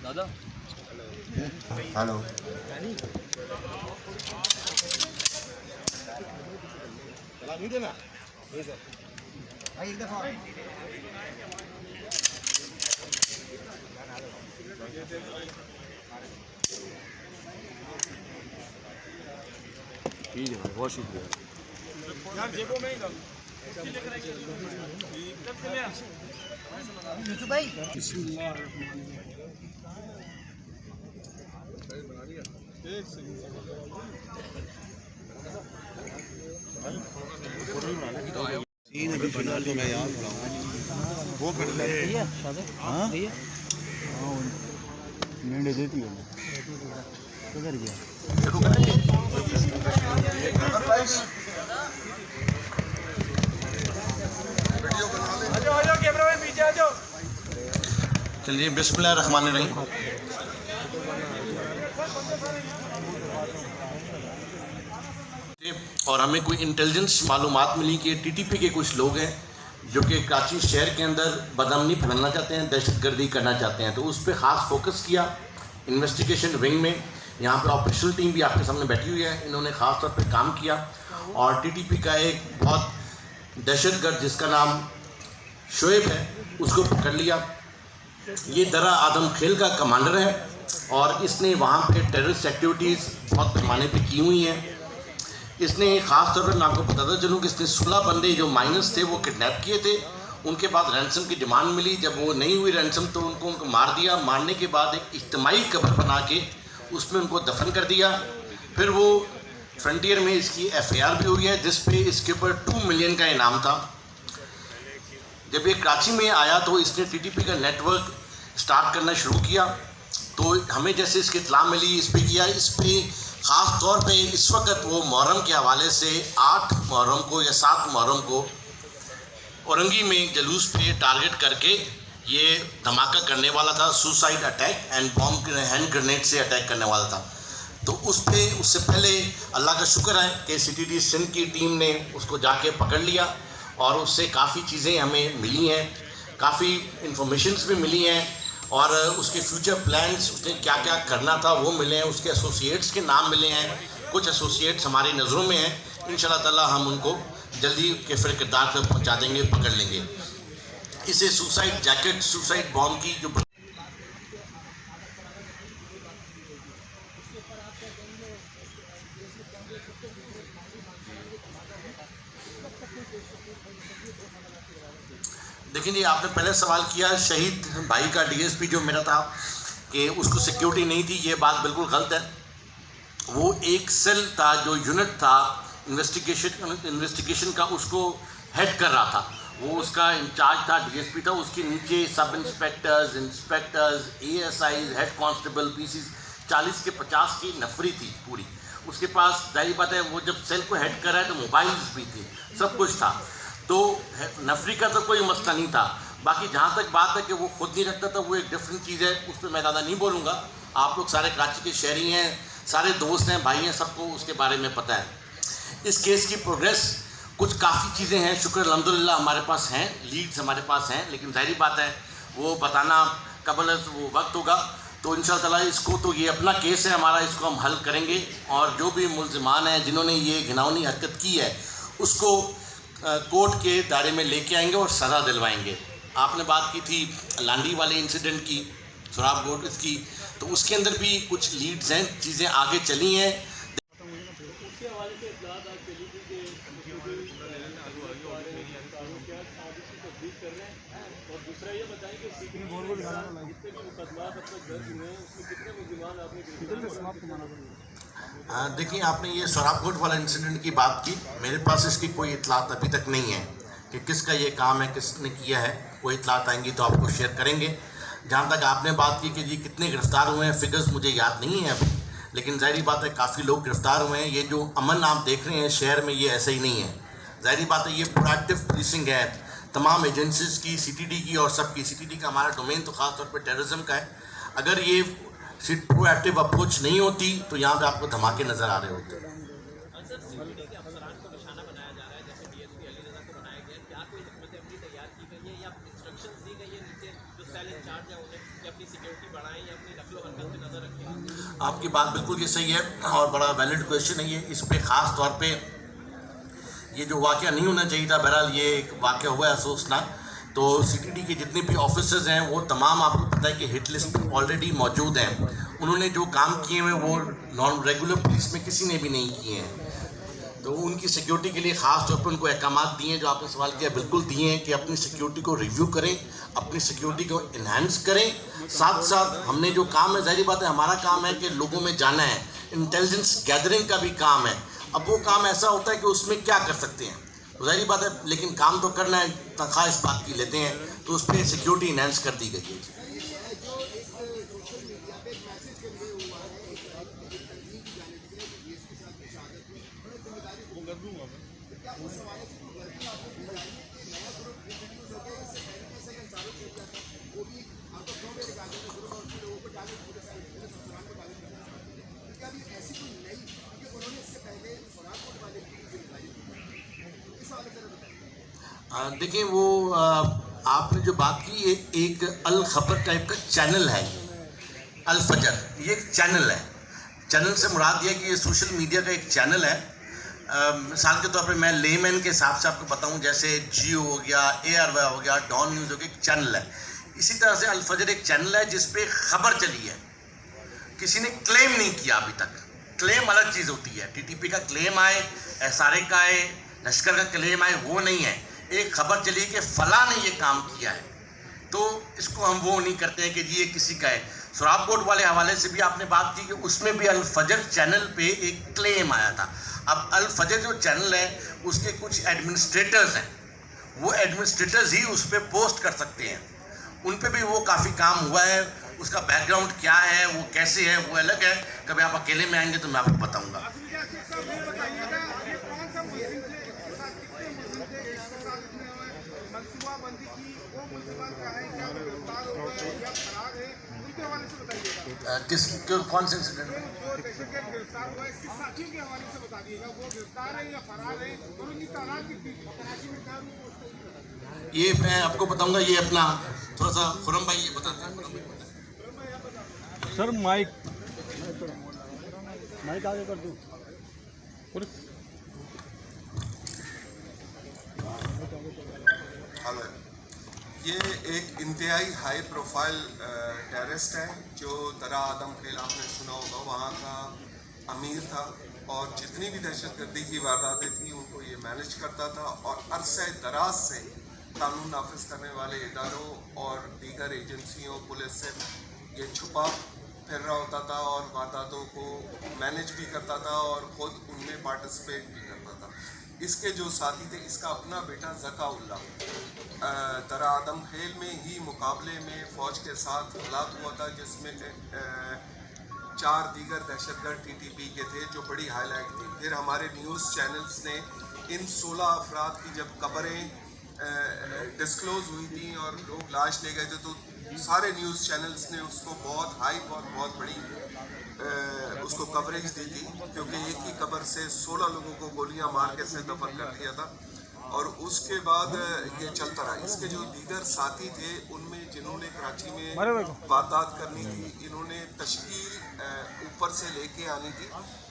दादा हेलो नहीं देना एक दफा ठीक है, बहुत शुक्रिया यार। जेबों में भाई तीन अभी फिलहाल तो मैं याद वो कर ले। हाँ मेंढे देती है किधर गया? चलिए बिस्मिल्लाहिर्रहमानिर्रहीम। और हमें कोई इंटेलिजेंस मालूमात मिली कि टीटीपी के कुछ लोग हैं जो कि कराची शहर के अंदर बदअमनी फैलाना चाहते हैं, दहशतगर्दी करना चाहते हैं। तो उस पर ख़ास फोकस किया इन्वेस्टिगेशन विंग में। यहाँ पे ऑपरेशनल टीम भी आपके सामने बैठी हुई है, इन्होंने ख़ास तौर पे काम किया और टीटीपी का एक बहुत दहशतगर्द जिसका नाम शोएब है उसको पकड़ लिया। ये दरा आदम खेल का कमांडर है और इसने वहाँ पे टेररिस्ट एक्टिविटीज़ बहुत पैमाने पे की हुई हैं। इसने ख़ास तौर पर मैं आपको बताता चलूँ कि इसने 16 बंदे जो माइनस थे वो किडनैप किए थे। उनके बाद रैंसम की डिमांड मिली, जब वो नहीं हुई रैंसम तो उनको मार दिया। मारने के बाद एक इज्तिमाई कब्र बना के उसमें उनको दफन कर दिया। फिर वो फ्रंटियर में इसकी FIR भी हुई है जिस पे इसके ऊपर 2 मिलियन का इनाम था। जब ये कराची में आया तो इसने टीटीपी का नेटवर्क स्टार्ट करना शुरू किया। तो हमें जैसे इसकी इत्तला मिली इस पर किया, इस पर ख़ास तौर पे इस वक्त वो मुहर्रम के हवाले से 8 मुहर्रम को या 7 मुहर्रम को औरंगी में जुलूस पे टारगेट करके ये धमाका करने वाला था। Suicide attack and bomb hand grenade से अटैक करने वाला था। तो उससे पहले अल्लाह का शुक्र है कि CTD सिंध की टीम ने उसको जाके पकड़ लिया और उससे काफ़ी चीज़ें हमें मिली हैं, काफ़ी इंफॉर्मेशंस भी मिली हैं और उसके फ्यूचर प्लान्स, उसने क्या क्या करना था वो मिले हैं। उसके एसोसिएट्स के नाम मिले हैं, कुछ एसोसिएट्स हमारी नज़रों में हैं। इंशाल्लाह ताला हम उनको जल्दी के फिर किरदार तक पहुँचा देंगे, पकड़ लेंगे। इसे सुसाइड जैकेट, सुसाइड बॉम्ब की जो देखिए जी, आपने पहले सवाल किया शहीद भाई का DSP जो मेरा था कि उसको सिक्योरिटी नहीं थी, ये बात बिल्कुल गलत है। वो एक सेल था जो यूनिट था इन्वेस्टिगेशन का, उसको हेड कर रहा था, वो उसका इंचार्ज था, DSP था। उसके नीचे सब inspectors, ASIs, head constable, PCs 40 के 50 की नफरी थी पूरी। उसके पास जाहिर बात है वो जब सेल को हेड कर रहा है तो मोबाइल्स भी थे, सब कुछ था। तो नफरी का तो कोई मसला नहीं था। बाकी जहाँ तक बात है कि वो खुद नहीं रखता था, वो एक डिफरेंट चीज़ है, उस पर मैं ज़्यादा नहीं बोलूँगा। आप लोग सारे कराची के शहरी हैं, सारे दोस्त हैं, भाई हैं, सबको उसके बारे में पता है। इस केस की प्रोग्रेस कुछ काफ़ी चीज़ें हैं, शुक्र अल्हम्दुलिल्लाह हमारे पास हैं, लीड्स हमारे पास हैं, लेकिन जाहिर बात है वो बताना कबल वो वक्त होगा। तो इंशाअल्लाह ताला इसको तो ये अपना केस है हमारा, इसको हम हल करेंगे और जो भी मुल्ज़िमान हैं जिन्होंने ये घिनौनी हरकत की है उसको कोर्ट के दायरे में लेके आएंगे और सज़ा दिलवाएंगे। आपने बात की थी लांडी वाले इंसिडेंट की, सोराब गोट इसकी, तो उसके अंदर भी कुछ लीड्स हैं, चीज़ें आगे चली हैं। देखिए, आपने ये सोराबकोट वाला इंसिडेंट की बात की, मेरे पास इसकी कोई इतलात अभी तक नहीं है कि किसका ये काम है, किसने किया है। कोई इतलात आएंगी तो आपको शेयर करेंगे। जहाँ तक आपने बात की कि जी कितने गिरफ़्तार हुए हैं, फिगर्स मुझे याद नहीं है अभी, लेकिन ज़ाहिर बात है काफ़ी लोग गिरफ़्तार हुए हैं। ये जो अमन आप देख रहे हैं शहर में, ये ऐसा ही नहीं है। ज़ाहिर बात है ये प्रोएक्टिव पुलिसिंग है। तमाम एजेंसीज की, CTD की और सबकी। CTD का हमारा डोमेन तो ख़ास तौर पे टेररिज्म का है। अगर ये प्रोएक्टिव अप्रोच नहीं होती तो यहाँ पे आपको धमाके नज़र आ रहे होते। आपकी बात बिल्कुल ये सही है और बड़ा वैलिड क्वेश्चन है ये। इस पे ख़ास तौर पे ये जो वाक़या नहीं होना चाहिए था, बहरहाल ये एक वाक़या हुआ है अफसोसनाक। तो CTD के जितने भी ऑफिसर्स हैं वो तमाम, आपको पता है कि हिट लिस्ट में ऑलरेडी मौजूद हैं। उन्होंने जो काम किए हैं वो नॉन रेगुलर पुलिस में किसी ने भी नहीं किए हैं। तो उनकी सिक्योरिटी के लिए ख़ास तौर पर उनको अहकाम दिए हैं, जो आपने सवाल किया बिल्कुल दिए हैं कि अपनी सिक्योरिटी को रिव्यू करें, अपनी सिक्योरिटी को इन्हांस करें। साथ साथ हमने जो काम है, जाहिर बात है हमारा काम है कि लोगों में जाना है, इंटेलिजेंस गैदरिंग का भी काम है। अब वो काम ऐसा होता है कि उसमें क्या कर सकते हैं, तो जाहिर बात है, लेकिन काम तो करना है, तनख्वाह इस बात की लेते हैं, तो उस पर सिक्योरिटी इन्हांस कर दी गई है। देखिए वो आपने जो बात की, ये एक अल खबर टाइप का चैनल है, अल फजर, ये एक चैनल है। चैनल से मुराद ये कि ये सोशल मीडिया का एक चैनल है। मिसाल के तौर पे मैं लेमैन के हिसाब से आपको बताऊं, जैसे जियो हो गया, ARY हो गया, डॉन न्यूज़ हो गया, एक चैनल है। इसी तरह से अल फजर एक चैनल है जिस पे खबर चली है, किसी ने क्लेम नहीं किया अभी तक। क्लेम अलग चीज़ होती है, TTP का क्लेम आए, SRA का आए, लश्कर का क्लेम आए, वो नहीं है। एक खबर चली कि फला ने ये काम किया है, तो इसको हम वो नहीं करते हैं कि जी ये किसी का है। सुराब बोर्ड वाले हवाले से भी आपने बात की कि उसमें भी अल फजर चैनल पे एक क्लेम आया था। अब अल फजर जो चैनल है उसके कुछ एडमिनिस्ट्रेटर्स हैं, वो एडमिनिस्ट्रेटर्स ही उस पर पोस्ट कर सकते हैं। उन पे भी वो काफ़ी काम हुआ है, उसका बैकग्राउंड क्या है, वो कैसे है, वो अलग है। कभी आप अकेले में आएंगे तो मैं आपको बताऊँगा। कौन से इंसिडेंट में? ये मैं आपको बताऊंगा। ये अपना थोड़ा सा खुरम भाई ये बताते हैं। सर माइक आगे कर दूं। हेलो, ये एक इंतहाई हाई प्रोफाइल टेररिस्ट है जो दरा आदम खेल आपने सुना होगा, वहाँ का अमीर था और जितनी भी दहशतगर्दी की वारदातें थी उनको ये मैनेज करता था और अरसे दराज से कानून नाफिज करने वाले इदारों और दीगर एजेंसियों, पुलिस से ये छुपा फिर रहा होता था और वारदातों को मैनेज भी करता था और ख़ुद उनमें पार्टिसिपेट भी करता था। इसके जो साथी थे, इसका अपना बेटा ज़काउल्ला दरा आदम खेल में ही मुकाबले में फ़ौज के साथ हलाक हुआ था, जिसमें 4 दीगर दहशतगर्द TTP के थे, जो बड़ी हाईलाइट थी। फिर हमारे न्यूज़ चैनल्स ने इन 16 अफराद की जब खबरें डिस्क्लोज़ हुई थी और लोग लाश ले गए थे, तो सारे न्यूज़ चैनल्स ने उसको बहुत हाइप और बहुत बड़ी उसको कवरेज दी थी, क्योंकि एक ही कब्र से 16 लोगों को गोलियां मार के से दफन कर दिया था। और उसके बाद ये चलता रहा। इसके जो दीगर साथी थे उनमें जिन्होंने कराची में वारदात करनी थी, इन्होंने तश्कील ऊपर से लेके आनी थी,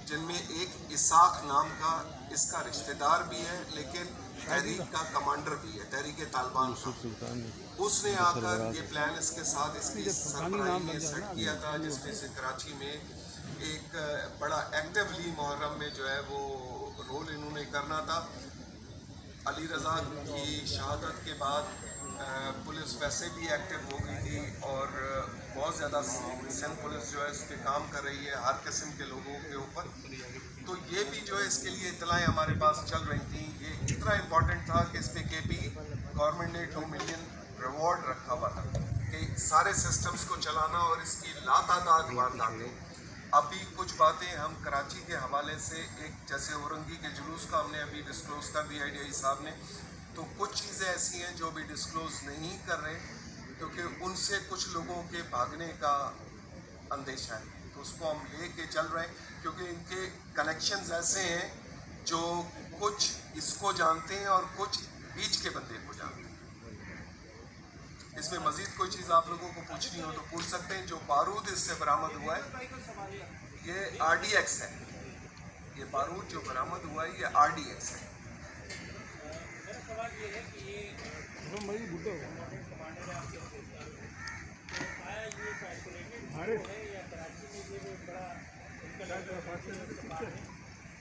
जिनमें एक इसाक नाम का इसका रिश्तेदार भी है, लेकिन तहरीक का कमांडर भी है, तहरीक तालिबान का। उसने आकर ये प्लान इसके साथ इसकी सरबराही में सेट किया था, जिसमें से कराची में एक बड़ा एक्टिवली मुहर्रम में जो है वो रोल इन्होंने करना था। अली रज़ा की शहादत के बाद पुलिस वैसे भी एक्टिव हो गई थी और बहुत ज़्यादा सिंध पुलिस जो है इस पर काम कर रही है हर किस्म के लोगों के ऊपर। तो ये भी जो है इसके लिए इतलाएँ हमारे पास चल रही थी। ये इतना इम्पोर्टेंट था कि इस पर KP गवर्नमेंट ने 2 मिलियन रिवॉर्ड रखा हुआ था कि सारे सिस्टम्स को चलाना और इसकी लातादाद वारदातें। अभी कुछ बातें हम कराची के हवाले से, एक जैसे औरंगी के जुलूस का हमने अभी डिस्क्लोज कर दिया DI साहब ने तो कुछ चीज़ें ऐसी हैं जो अभी डिस्क्लोज नहीं कर रहे क्योंकि उनसे कुछ लोगों के भागने का अंदेशा है, तो उसको हम लेके चल रहे हैं क्योंकि इनके कनेक्शंस ऐसे हैं जो कुछ इसको जानते हैं और कुछ बीच के बंदे को जानते हैं। इसमें मजीद कोई चीज़ आप लोगों को पूछनी हो तो पूछ सकते हैं। जो बारूद इससे बरामद हुआ है ये RDX है, ये बारूद जो बरामद हुआ है ये RDX है।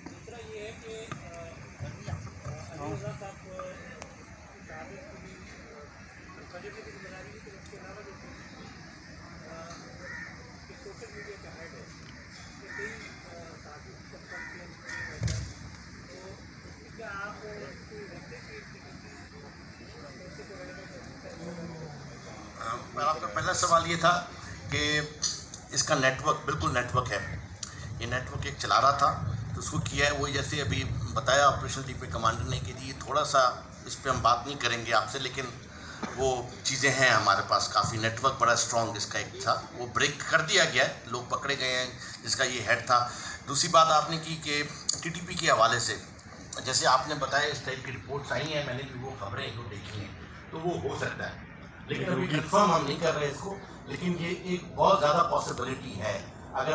दूसरा ये है कि इसके अलावा जो सोशल मीडिया का हेड है तो कई तो क्या आप आपका पहला सवाल ये था कि इसका नेटवर्क, बिल्कुल नेटवर्क है, ये नेटवर्क एक चला रहा था तो उसको किया है वो, जैसे अभी बताया ऑपरेशन डीपी कमांडर ने कि जी थोड़ा सा इस पर हम बात नहीं करेंगे आपसे, लेकिन वो चीज़ें हैं हमारे पास, काफ़ी नेटवर्क बड़ा स्ट्रॉन्ग इसका एक था, वो ब्रेक कर दिया गया है, लोग पकड़े गए हैं जिसका ये हेड था। दूसरी बात आपने की कि TTP के हवाले से जैसे आपने बताया इस टाइप की रिपोर्ट्स आई हैं, मैंने भी वो खबरें जो देखी हैं, तो वो हो सकता है, लेकिन अभी कंफर्म हम नहीं कर रहे इसको, लेकिन ये एक बहुत ज़्यादा पॉसिबिलिटी है। अगर